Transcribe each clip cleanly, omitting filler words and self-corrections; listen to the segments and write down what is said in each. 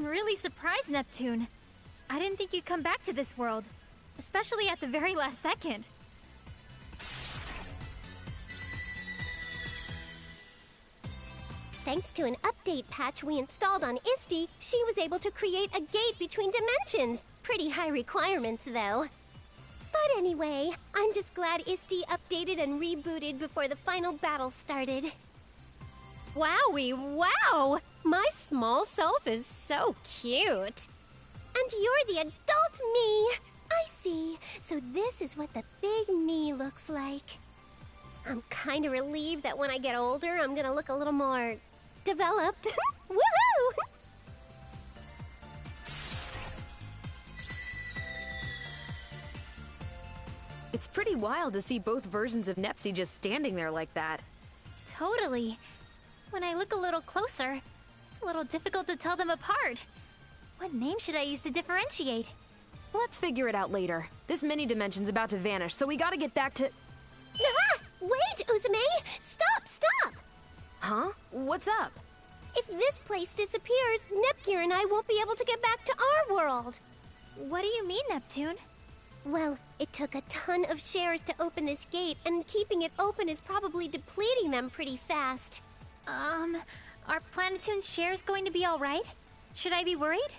I'm really surprised, Neptune. I didn't think you'd come back to this world, especially at the very last second. Thanks to an update patch we installed on Isti, she was able to create a gate between dimensions. Pretty high requirements, though. But anyway, I'm just glad Isti updated and rebooted before the final battle started. Wowie, wow! My small self is so cute. And you're the adult me. I see. So this is what the big me looks like. I'm kind of relieved that when I get older, I'm gonna look a little more developed. Woohoo! It's pretty wild to see both versions of Nepsi just standing there like that. Totally. When I look a little closer, it's a little difficult to tell them apart. What name should I use to differentiate? Let's figure it out later. This mini-dimension's about to vanish, so we gotta get back to... Ah! Wait, Uzume! Stop, stop! Huh? What's up? If this place disappears, Nepgear and I won't be able to get back to our world. What do you mean, Neptune? Well, it took a ton of shares to open this gate, and keeping it open is probably depleting them pretty fast. Are Planetoon's shares going to be alright? Should I be worried?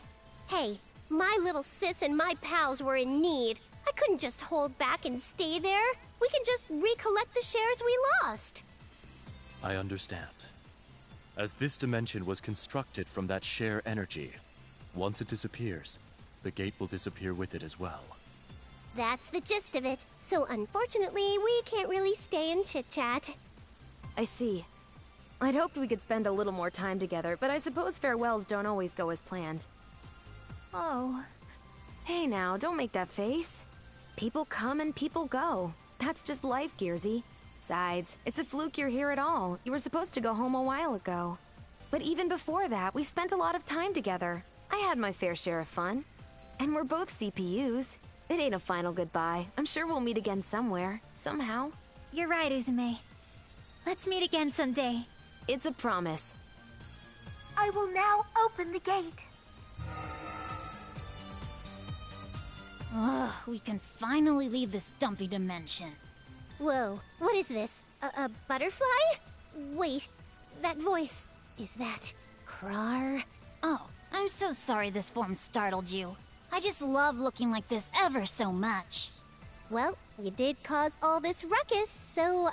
Hey, my little sis and my pals were in need. I couldn't just hold back and stay there. We can just recollect the shares we lost. I understand. As this dimension was constructed from that share energy, once it disappears, the gate will disappear with it as well. That's the gist of it. So unfortunately, we can't really stay and chit-chat. I see. I'd hoped we could spend a little more time together, but I suppose farewells don't always go as planned. Oh. Hey now, don't make that face. People come and people go. That's just life, Gearsy. Besides, it's a fluke you're here at all. You were supposed to go home a while ago. But even before that, we spent a lot of time together. I had my fair share of fun. And we're both CPUs. It ain't a final goodbye. I'm sure we'll meet again somewhere, somehow. You're right, Uzume. Let's meet again someday. It's a promise. I will now open the gate. Ugh, we can finally leave this dumpy dimension. Whoa, what is this? A butterfly? Wait, that voice, is that Krar? Oh, I'm so sorry this form startled you. I just love looking like this ever so much. Well, you did cause all this ruckus, so,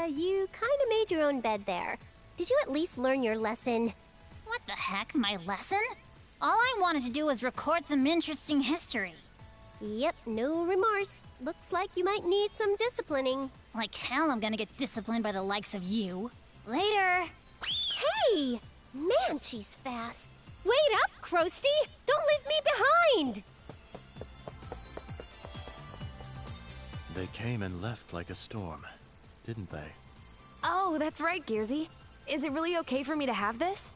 you kinda made your own bed there. Did you at least learn your lesson? What the heck, my lesson? All I wanted to do was record some interesting history. Yep, no remorse. Looks like you might need some disciplining. Like hell I'm gonna get disciplined by the likes of you. Later! Hey! Man, she's fast. Wait up, Krusty! Don't leave me behind! They came and left like a storm, didn't they? Oh, that's right, Gearsy. Is it really okay for me to have this?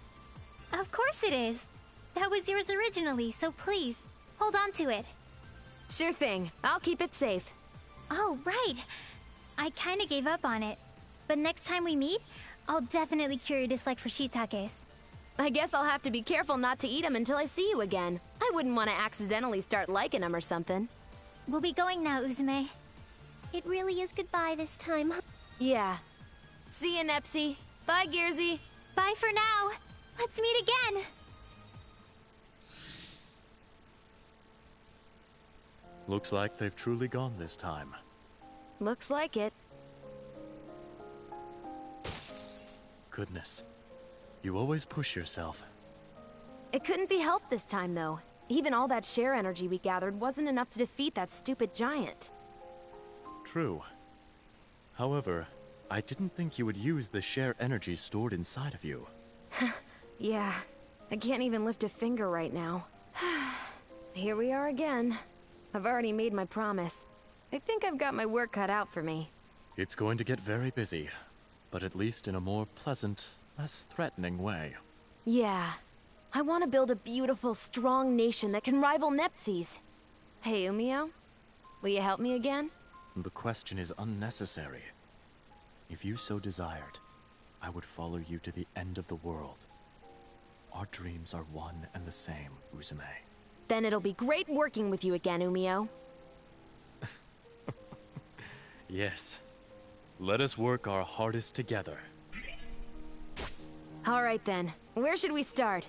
Of course it is. That was yours originally, so please, hold on to it. Sure thing. I'll keep it safe. Oh, right. I kinda gave up on it. But next time we meet, I'll definitely cure your dislike for shiitakes. I guess I'll have to be careful not to eat them until I see you again. I wouldn't want to accidentally start liking them or something. We'll be going now, Uzume. It really is goodbye this time. Yeah. See ya, Nepsi. Bye, Gearsy. Bye for now. Let's meet again. Looks like they've truly gone this time. Looks like it. Goodness. You always push yourself. It couldn't be helped this time, though. Even all that share energy we gathered wasn't enough to defeat that stupid giant. True. However, I didn't think you would use the share energy stored inside of you. Yeah. I can't even lift a finger right now. Here we are again. I've already made my promise. I think I've got my work cut out for me. It's going to get very busy, but at least in a more pleasant, less threatening way. Yeah. I want to build a beautiful, strong nation that can rival Nepsi's. Hey, Umio? Will you help me again? The question is unnecessary. If you so desired, I would follow you to the end of the world. Our dreams are one and the same, Uzume. Then it'll be great working with you again, Umio. Yes. Let us work our hardest together. All right then. Where should we start?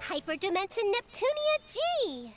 Hyperdimension Neptunia G!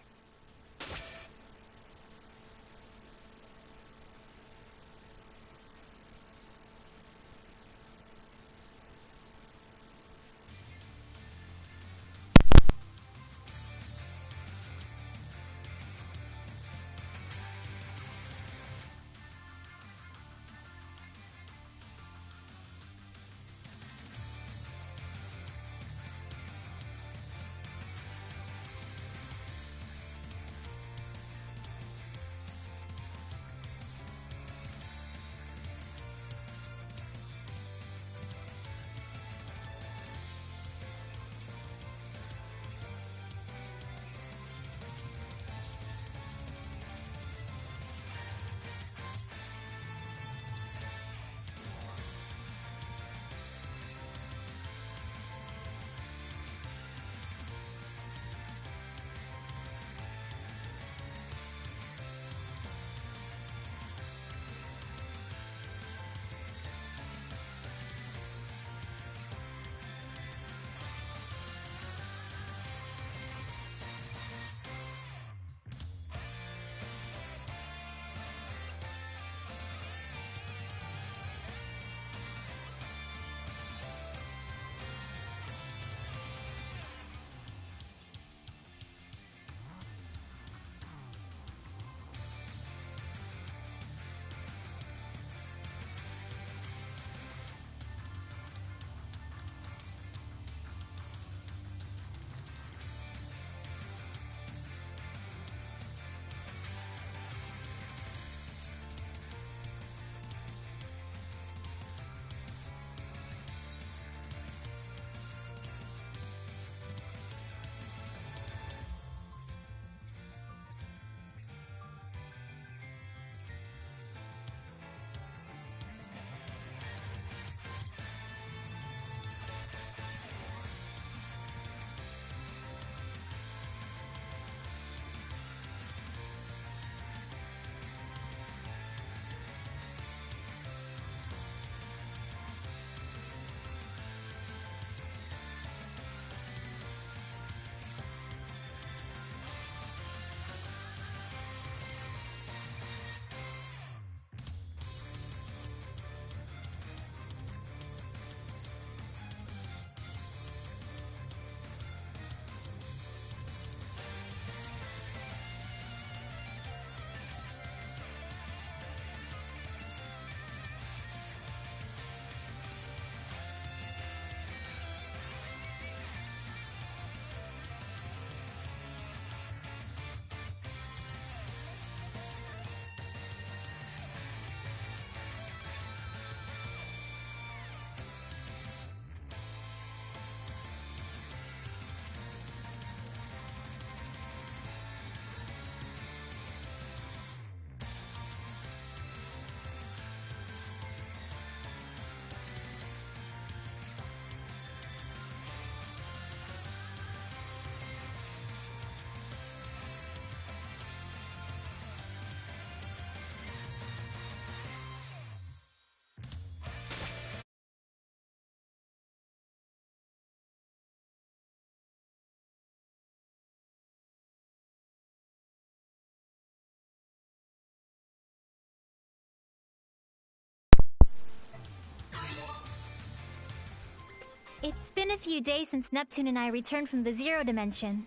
It's been a few days since Neptune and I returned from the Zero Dimension.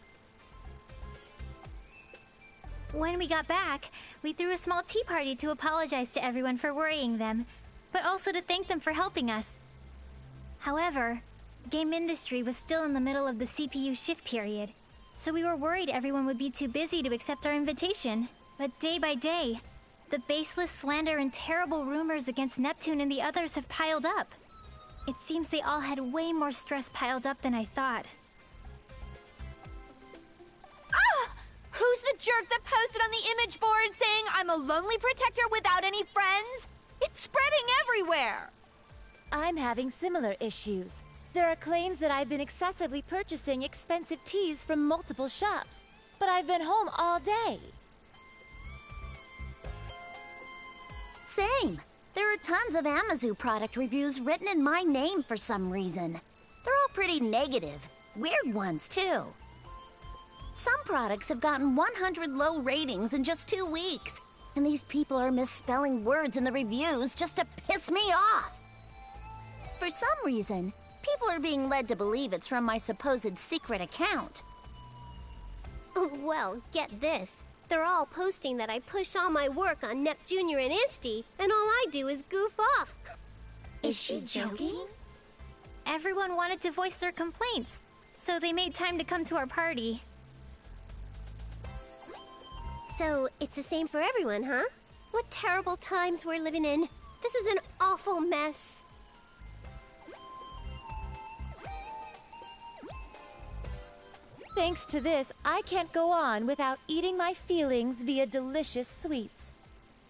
When we got back, we threw a small tea party to apologize to everyone for worrying them, but also to thank them for helping us. However, game industry was still in the middle of the CPU shift period, so we were worried everyone would be too busy to accept our invitation. But day by day, the baseless slander and terrible rumors against Neptune and the others have piled up. It seems they all had way more stress piled up than I thought. Ah! Who's the jerk that posted on the image board saying I'm a lonely protector without any friends? It's spreading everywhere! I'm having similar issues. There are claims that I've been excessively purchasing expensive teas from multiple shops, but I've been home all day. Same. There are tons of Amazu product reviews written in my name for some reason. They're all pretty negative. Weird ones, too. Some products have gotten 100 low ratings in just 2 weeks, and these people are misspelling words in the reviews just to piss me off. For some reason, people are being led to believe it's from my supposed secret account. Well, get this. They're all posting that I push all my work on Nep Jr. and Isti, and all I do is goof off. Is she joking? Everyone wanted to voice their complaints, so they made time to come to our party. So, it's the same for everyone, huh? What terrible times we're living in. This is an awful mess. Thanks to this, I can't go on without eating my feelings via delicious sweets.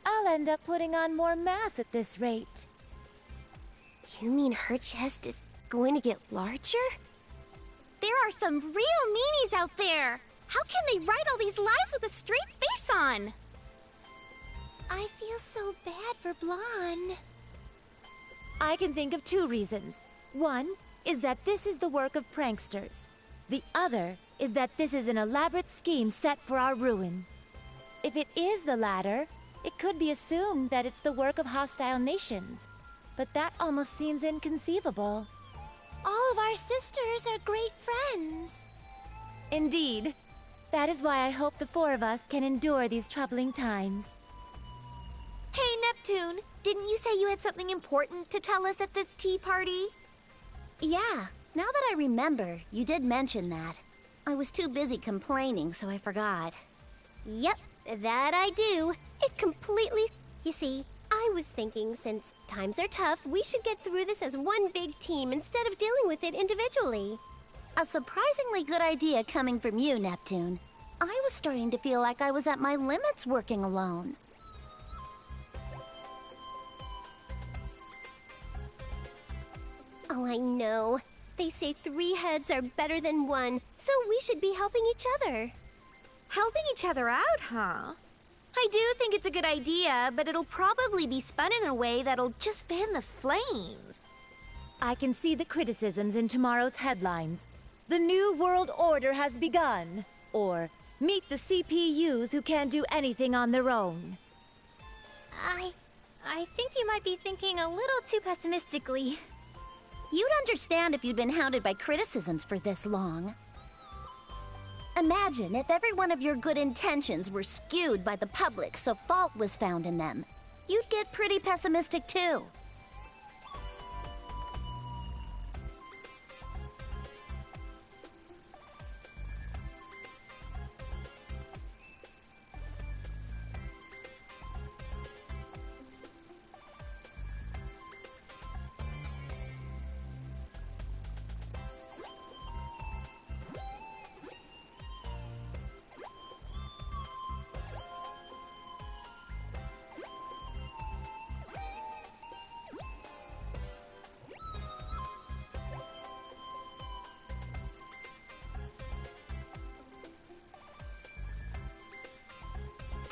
I'll end up putting on more mass at this rate. You mean her chest is going to get larger? There are some real meanies out there! How can they write all these lies with a straight face on? I feel so bad for Blonde. I can think of 2 reasons. One is that this is the work of pranksters. The other is that this is an elaborate scheme set for our ruin. If it is the latter, it could be assumed that it's the work of hostile nations. But that almost seems inconceivable. All of our sisters are great friends. Indeed. That is why I hope the 4 of us can endure these troubling times. Hey, Neptune, didn't you say you had something important to tell us at this tea party? Yeah, now that I remember, you did mention that. I was too busy complaining, so I forgot. Yep, that I do. It completely... You see, I was thinking since times are tough, we should get through this as one big team instead of dealing with it individually. A surprisingly good idea coming from you, Neptune. I was starting to feel like I was at my limits working alone. Oh, I know. They say 3 heads are better than 1, so we should be helping each other. Helping each other out, huh? I do think it's a good idea, but it'll probably be spun in a way that'll just fan the flames. I can see the criticisms in tomorrow's headlines. The New World Order has begun. Or, meet the CPUs who can't do anything on their own. I think you might be thinking a little too pessimistically. You'd understand if you'd been hounded by criticisms for this long. Imagine if every one of your good intentions were skewed by the public so fault was found in them. You'd get pretty pessimistic too.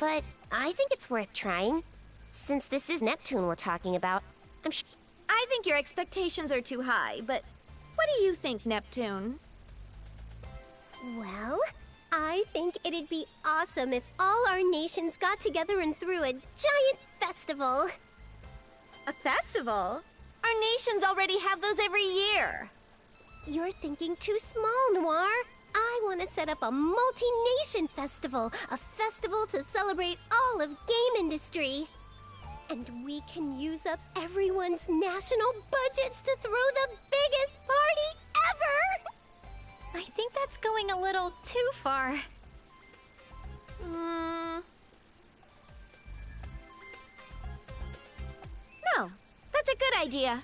But I think it's worth trying. Since this is Neptune we're talking about, I think your expectations are too high, but what do you think, Neptune? Well, I think it'd be awesome if all our nations got together and threw a giant festival. A festival? Our nations already have those every year. You're thinking too small, Noir. I want to set up a multi-nation festival. A festival to celebrate all of game industry. And we can use up everyone's national budgets to throw the biggest party ever! I think that's going a little too far. No, that's a good idea.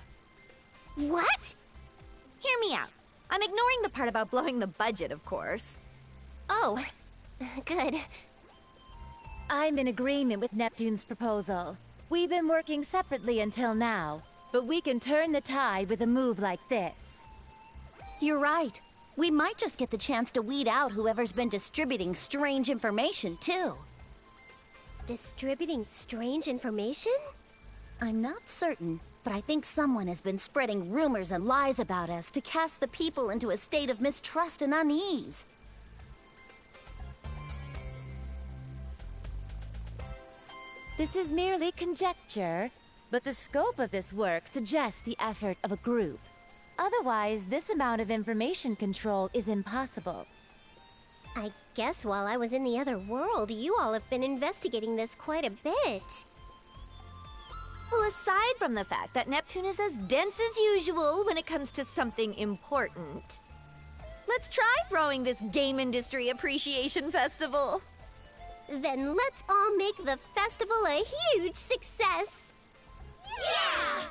What? Hear me out. I'm ignoring the part about blowing the budget, of course. Oh, good. I'm in agreement with Neptune's proposal. We've been working separately until now, but we can turn the tide with a move like this. You're right. We might just get the chance to weed out whoever's been distributing strange information, too. Distributing strange information? I'm not certain, but I think someone has been spreading rumors and lies about us to cast the people into a state of mistrust and unease. This is merely conjecture, but the scope of this work suggests the effort of a group. Otherwise, this amount of information control is impossible. I guess while I was in the other world, you all have been investigating this quite a bit. Well, aside from the fact that Neptune is as dense as usual when it comes to something important, let's try throwing this Game Industry Appreciation Festival. Then let's all make the festival a huge success! Yeah!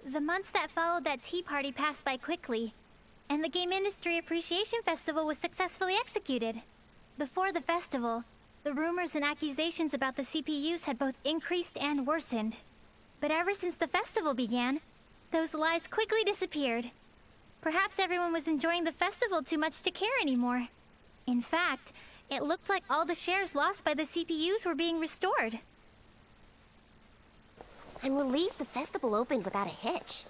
The months that followed that tea party passed by quickly, and the Game Industry Appreciation Festival was successfully executed. Before the festival, the rumors and accusations about the CPUs had both increased and worsened. But ever since the festival began, those lies quickly disappeared. Perhaps everyone was enjoying the festival too much to care anymore. In fact, it looked like all the shares lost by the CPUs were being restored. I'm relieved the festival opened without a hitch.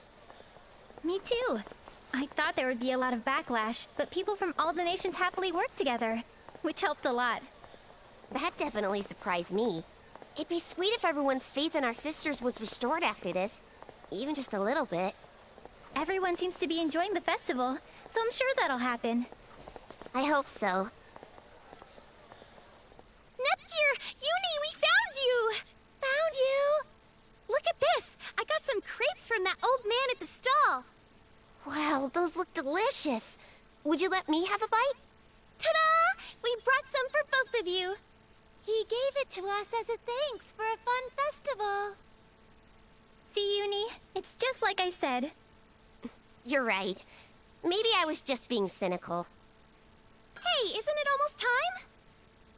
Me too. I thought there would be a lot of backlash, but people from all the nations happily worked together, which helped a lot. That definitely surprised me. It'd be sweet if everyone's faith in our sisters was restored after this. Even just a little bit. Everyone seems to be enjoying the festival, so I'm sure that'll happen. I hope so. Nepgear! Uni, we found you! Found you! Look at this! I got some crepes from that old man at the stall. Wow, those look delicious. Would you let me have a bite? Ta-da! We brought some for both of you. He gave it to us as a thanks for a fun festival. See, Uni? It's just like I said. You're right. Maybe I was just being cynical. Hey, isn't it almost time?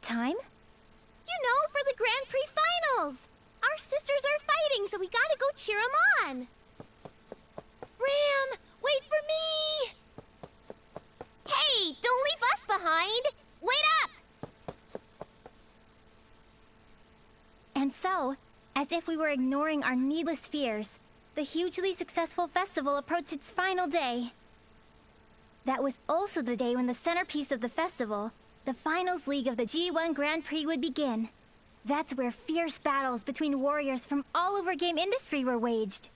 Time? You know, for the Grand Prix Finals. Our sisters are fighting, so we gotta go cheer them on. Ram, wait for me! Hey, don't leave us behind! Wait up! And so, as if we were ignoring our needless fears, the hugely successful festival approached its final day. That was also the day when the centerpiece of the festival, the Finals League of the G1 Grand Prix, would begin. That's where fierce battles between warriors from all over game industry were waged.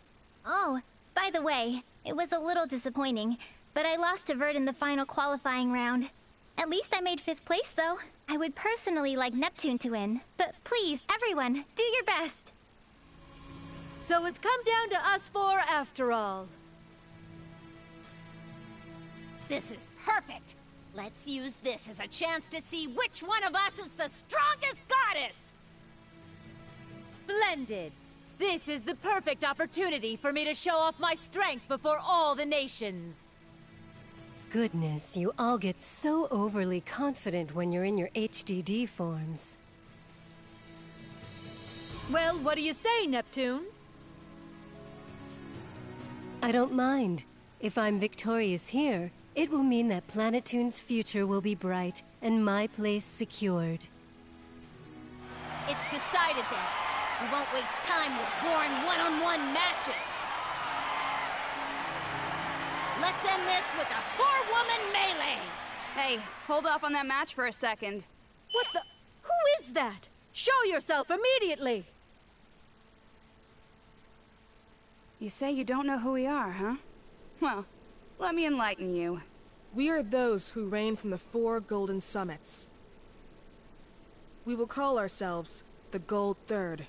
Oh, by the way, it was a little disappointing, but I lost to Vert in the final qualifying round. At least I made 5th place, though. I would personally like Neptune to win. But please, everyone, do your best. So it's come down to us four after all. This is perfect! Let's use this as a chance to see which one of us is the strongest goddess! Splendid! This is the perfect opportunity for me to show off my strength before all the nations. Goodness, you all get so overly confident when you're in your HDD forms. Well, what do you say, Neptune? I don't mind. If I'm victorious here, it will mean that Planetoon's future will be bright and my place secured. It's decided then. We won't waste time with boring one-on-one matches. Let's end this with a 4-woman melee! Hey, hold off on that match for a second. What the? Who is that? Show yourself immediately! You say you don't know who we are, huh? Well, let me enlighten you. We are those who reign from the 4 Golden Summits. We will call ourselves the Gold Third.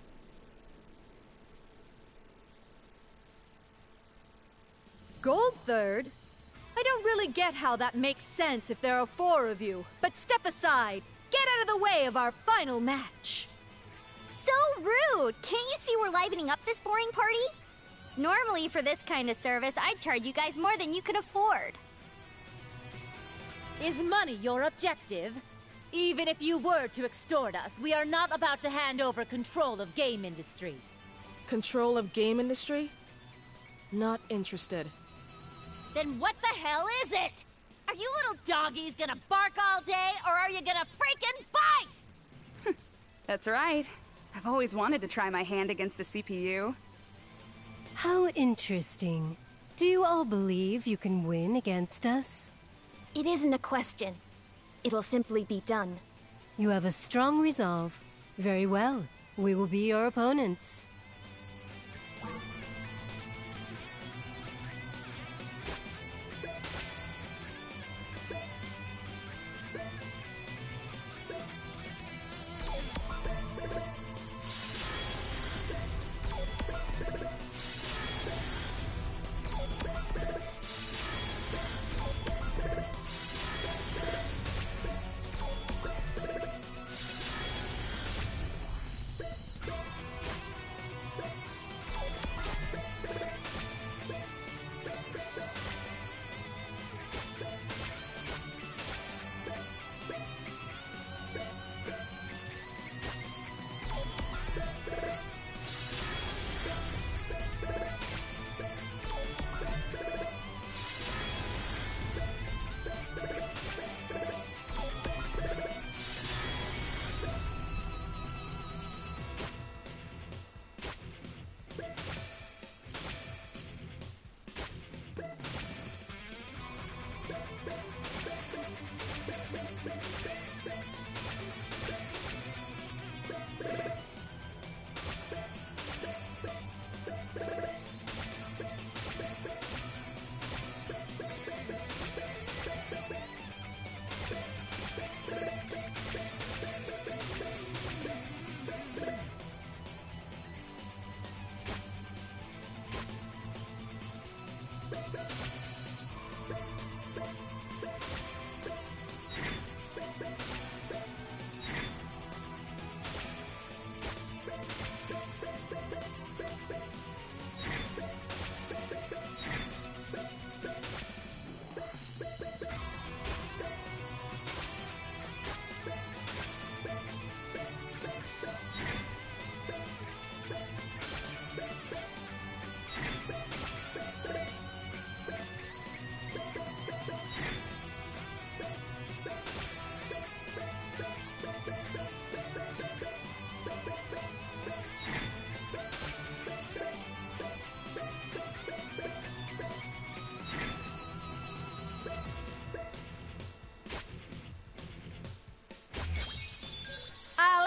Gold Third? I don't really get how that makes sense if there are 4 of you. But step aside. Get out of the way of our final match. So rude! Can't you see we're livening up this boring party? Normally, for this kind of service, I'd charge you guys more than you could afford. Is money your objective? Even if you were to extort us, we are not about to hand over control of game industry. Control of game industry? Not interested. Then what the hell is it? Are you little doggies gonna bark all day, or are you gonna freaking bite? That's right. I've always wanted to try my hand against a CPU. How interesting. Do you all believe you can win against us? It isn't a question. It'll simply be done. You have a strong resolve. Very well. We will be your opponents.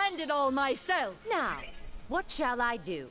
End it all myself. Now, what shall I do?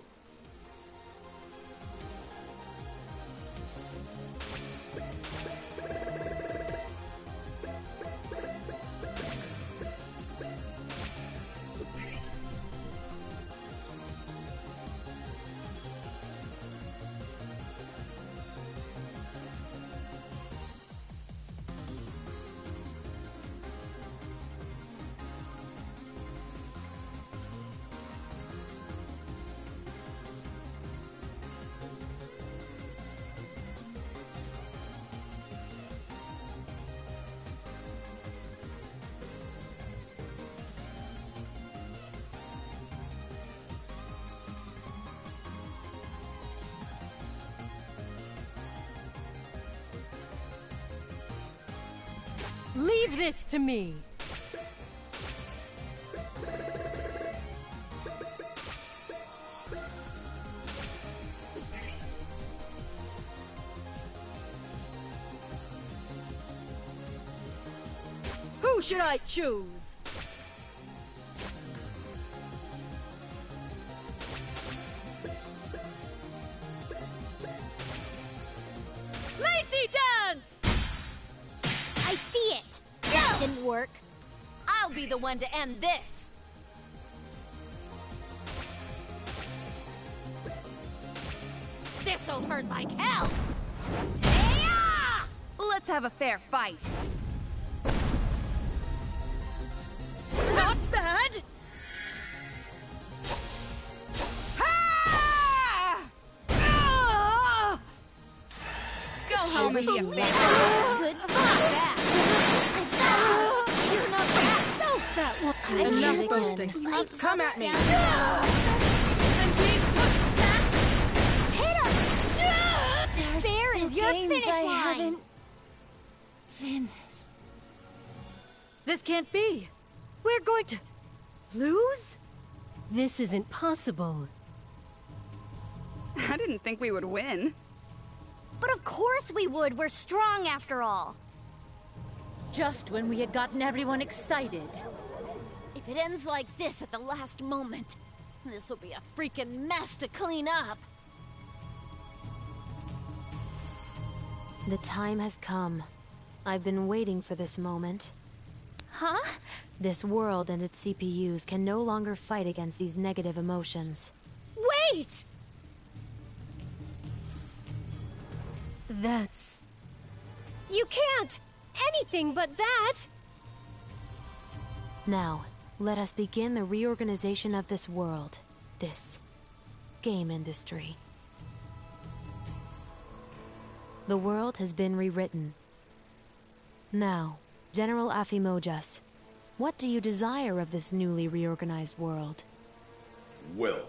Leave this to me! Who should I choose? Lacey dance! I see it! That didn't work. I'll be the one to end this. This'll hurt like hell! Hey-ya! Let's have a fair fight. Not bad! Ah! Ah! Go home and be a fan. Good back. You're not bad. No, That won't do it Enough again. boasting. Come at me. I'm being pushed back! hit him! Despair is your finish line. haven't finished. This can't be. We're going to lose? This isn't possible. I didn't think we would win. But of course we would. We're strong after all. Just when we had gotten everyone excited. If it ends like this at the last moment, this'll be a freaking mess to clean up. The time has come. I've been waiting for this moment. Huh? This world and its CPUs can no longer fight against these negative emotions. Wait! That's... You can't! Anything but that! Now, let us begin the reorganization of this world. This game industry. The world has been rewritten. Now, General Afimojas, what do you desire of this newly reorganized world? Well,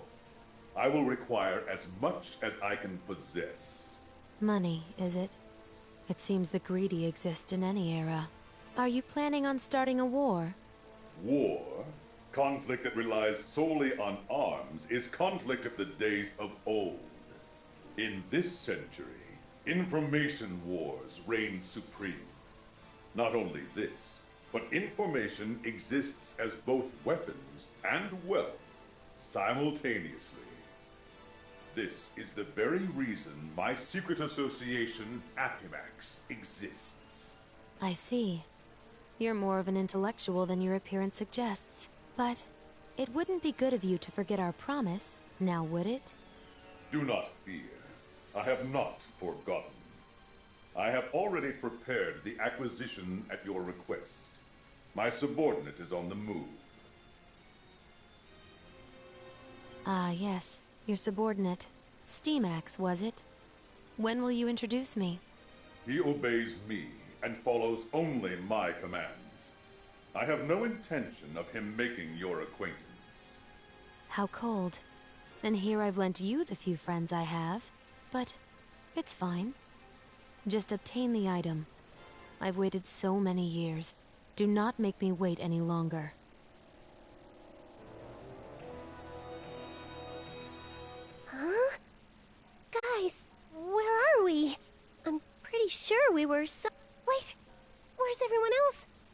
I will require as much as I can possess. Money, is it? It seems the greedy exist in any era. Are you planning on starting a war? War, conflict that relies solely on arms, is conflict of the days of old. In this century, information wars reign supreme. Not only this, but information exists as both weapons and wealth simultaneously. This is the very reason my secret association, Appimax, exists. I see. You're more of an intellectual than your appearance suggests. But it wouldn't be good of you to forget our promise, now would it? Do not fear. I have not forgotten. I have already prepared the acquisition at your request. My subordinate is on the move. Ah, yes. Your subordinate. Steamax, was it? When will you introduce me? He obeys me and follows only my commands. I have no intention of him making your acquaintance. How cold. And here I've lent you the few friends I have. But it's fine. Just obtain the item. I've waited so many years. Do not make me wait any longer. Huh? Guys, where are we? I'm pretty sure we were so... Wait, where's everyone else?